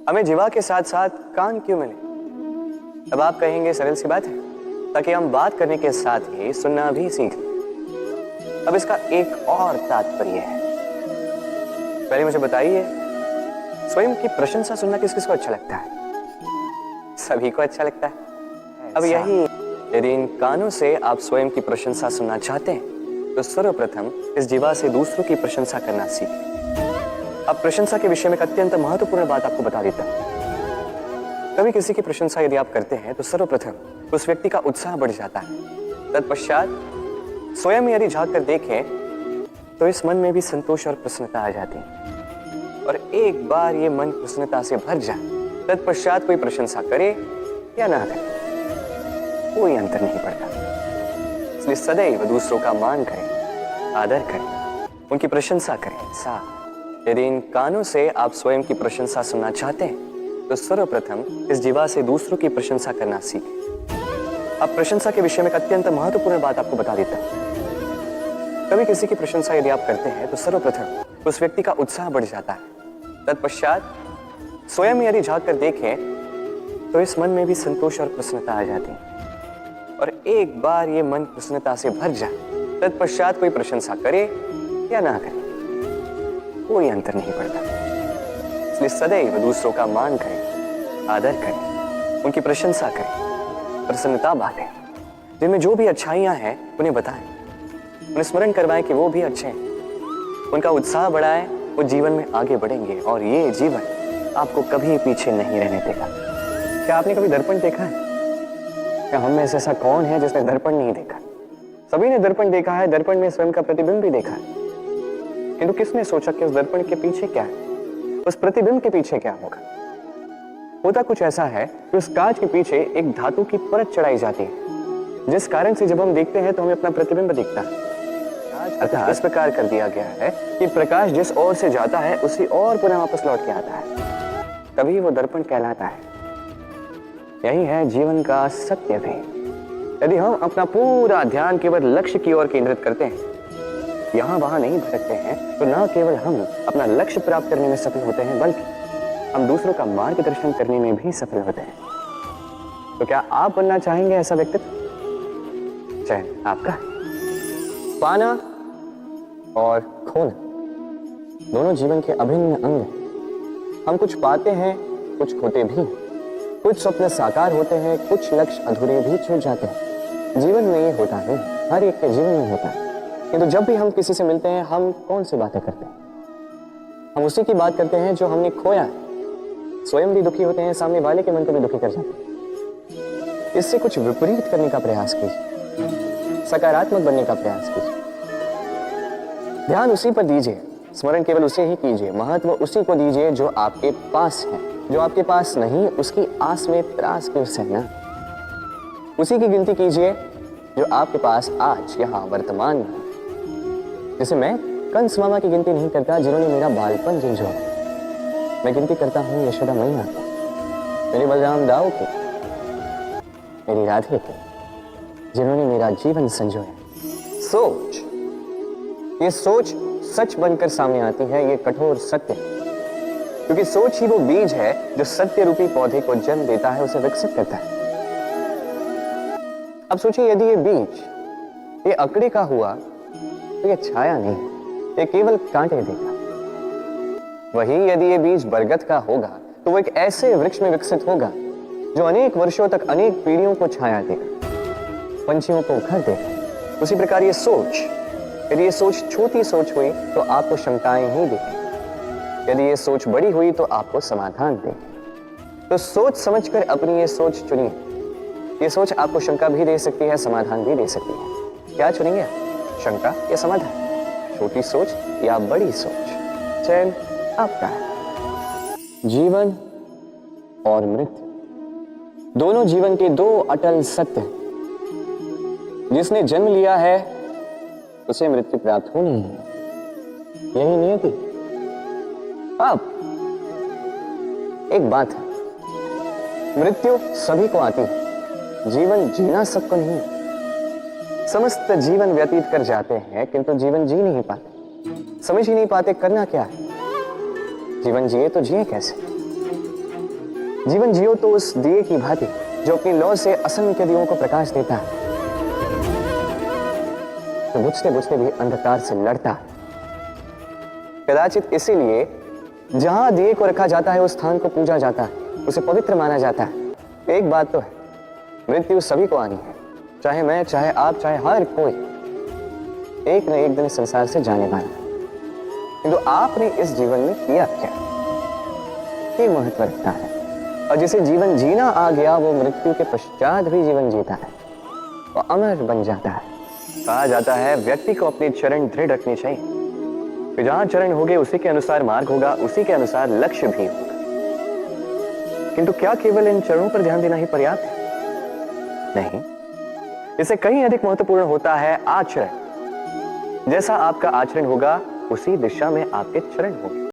हमें जीवा के साथ साथ कान क्यों मिले? अब आप कहेंगे सरल सी बात है, ताकि हम बात करने के साथ ही सुनना भी सीख लें। अब इसका एक और तात्पर्य है। पहले मुझे बताइए, स्वयं की प्रशंसा सुनना किस किस को अच्छा लगता है? सभी को अच्छा लगता है। अब यही, यदि इन कानों से आप स्वयं की प्रशंसा सुनना चाहते हैं तो सर्वप्रथम इस जीवा से दूसरों की प्रशंसा करना सीखें। अब प्रशंसा के विषय में एक अत्यंत महत्वपूर्ण बात आपको बता देता हूं। कभी किसी की प्रशंसा यदि आप करते हैं तो सर्वप्रथम उस व्यक्ति का उत्साह बढ़ जाता है। तत्पश्चात स्वयं यदि झांक कर देखें तो इस मन में भी संतोष और प्रसन्नता आ जाती है। और एक बार ये मन प्रसन्नता से भर जाए, तत्पश्चात कोई प्रशंसा करे या ना करे, कोई अंतर नहीं पड़ता। इसलिए सदैव दूसरों का मान करें, आदर करें, उनकी प्रशंसा करें। यदि इन कानों से आप स्वयं की प्रशंसा सुनना चाहते हैं तो सर्वप्रथम इस जीवा से दूसरों की प्रशंसा करना सीखें। अब प्रशंसा के विषय में एक अत्यंत महत्वपूर्ण बात आपको बता देता हूं। कभी किसी की प्रशंसा यदि आप करते हैं तो सर्वप्रथम उस व्यक्ति का उत्साह बढ़ जाता है। तत्पश्चात स्वयं यदि झांक कर देखें तो इस मन में भी संतोष और प्रसन्नता आ जाती है। और एक बार ये मन प्रसन्नता से भर जाए, तत्पश्चात कोई प्रशंसा करे या ना करे, कोई अंतर नहीं पड़ता। इसलिए सदैव दूसरों का मान करें, आदर करें, उनकी प्रशंसा करें, प्रसन्नता बांटें। जिनमें जो भी अच्छाइयां हैं उन्हें बताएं, उन्हें स्मरण करवाएं कि वो भी अच्छे हैं। उनका उत्साह बढ़ाएं, वो जीवन में आगे बढ़ेंगे और ये जीवन आपको कभी पीछे नहीं रहने देगा। क्या आपने कभी दर्पण देखा है? क्या हम में से ऐसा कौन है जिसने दर्पण नहीं देखा? सभी ने दर्पण देखा है, दर्पण में स्वयं का प्रतिबिंब भी देखा है। किंतु किसने सोचा कि उस दर्पण के पीछे क्या है, उस प्रतिबिंब के पीछे क्या होगा? होता कुछ ऐसा है कि उस कांच के पीछे एक धातु की परत चढ़ाई जाती है, जिस कारण से जब हम देखते हैं तो हमें अपना प्रतिबिंब दिखता है। अर्थात इस प्रकार कर दिया गया है कि प्रकाश जिस ओर से जाता है उसी ओर पुनः वापस लौट के आता है, तभी वो दर्पण कहलाता है। यही है जीवन का सत्य भी। यदि हम अपना पूरा ध्यान केवल लक्ष्य की ओर केंद्रित करते हैं, यहां वहां नहीं भटकते हैं, तो न केवल हम अपना लक्ष्य प्राप्त करने में सफल होते हैं, बल्कि हम दूसरों का मार्गदर्शन करने में भी सफल होते हैं। तो क्या आप बनना चाहेंगे ऐसा व्यक्तित्व? चयन आपका है। पाना और खोना दोनों जीवन के अभिन्न अंग हैं। हम कुछ पाते हैं, कुछ खोते भी। कुछ स्वप्न साकार होते हैं, कुछ लक्ष्य अधूरे भी छूट जाते हैं। जीवन में ये होता है, हर एक के जीवन में होता है। किंतु जब भी हम किसी से मिलते हैं, हम कौन सी बातें करते हैं? हम उसी की बात करते हैं जो हमने खोया है। स्वयं भी दुखी होते हैं, सामने वाले के मन को भी दुखी कर जाते हैं। इससे कुछ विपरीत करने का प्रयास कीजिए, सकारात्मक बनने का प्रयास कीजिए। ध्यान उसी पर दीजिए, स्मरण केवल उसे ही कीजिए, महत्व उसी को दीजिए जो आपके पास है। जो आपके पास नहीं, उसकी आस में त्रास क्यों सहना? उसी की गिनती कीजिए जो आपके पास आज यहाँ वर्तमान में। जैसे मैं कंस मामा की गिनती नहीं करता जिन्होंने मेरा बालपन झंझोड़ा। मैं गिनती करता हूँ यशोदा मैया की, मेरे बलराम दाऊ की, मेरी राधे की, जिन्होंने मेरा जीवन संजोया। सोच, ये सोच सच बनकर सामने आती है, ये कठोर सत्य है। क्योंकि सोच ही वो बीज है जो सत्य रूपी पौधे को जन्म देता है, उसे विकसित करता है। अब सोचिए, यदि ये बीज ये अकड़े का हुआ तो ये छाया नहीं, ये केवल कांटे देगा। वही यदि ये बीज बरगद का होगा तो वो एक ऐसे वृक्ष में विकसित होगा जो अनेक वर्षों तक अनेक पीढ़ियों को छाया देगा, पंछियों को घर देगा। उसी प्रकार ये सोच, यदि ये सोच छोटी सोच हुई तो आपको शंकाएं ही देगी। यदि ये सोच बड़ी हुई तो आपको समाधान देगी। तो सोच समझकर अपनी ये सोच चुनिए। ये सोच आपको शंका भी दे सकती है, समाधान भी दे सकती है। क्या चुनेंगे आप? शंका या समाधान? छोटी सोच या बड़ी सोच? चयन आपका है। जीवन और मृत्यु दोनों जीवन के दो अटल सत्य हैं। जिसने जन्म लिया है उसे मृत्यु प्राप्त होनी है, यही नियति। अब एक बात है, मृत्यु सभी को आती है, जीवन जीना सबको नहीं है। समस्त जीवन व्यतीत कर जाते हैं किंतु जीवन जी नहीं पाते, समझ ही नहीं पाते करना क्या है। जीवन जिए तो जिए कैसे? जीवन जियो तो उस दिए की भांति जो अपनी लौ से असंख्य दियों को प्रकाश देता है, तो बुझते बुझते भी अंधकार से लड़ता है। कदाचित इसीलिए जहां दिए को रखा जाता है उस स्थान को पूजा जाता है, उसे पवित्र माना जाता है। एक बात तो है, मृत्यु सभी को आनी है, चाहे मैं, चाहे आप, चाहे हर कोई एक न एक दिन संसार से जाने वाला है। किंतु आपने इस जीवन में किया क्या, ये महत्व रखता है। और जिसे जीवन जीना आ गया वो मृत्यु के पश्चात भी जीवन जीता है, वो अमर बन जाता है। कहा जाता है व्यक्ति को अपने चरण दृढ़ रखने चाहिए, कि जहां चरण होंगे उसी के अनुसार मार्ग होगा, उसी के अनुसार लक्ष्य भी होगा। किंतु क्या केवल इन चरणों पर ध्यान देना ही पर्याप्त है? नहीं, इससे कहीं अधिक महत्वपूर्ण होता है आचरण। जैसा आपका आचरण होगा उसी दिशा में आपके चरण होंगे।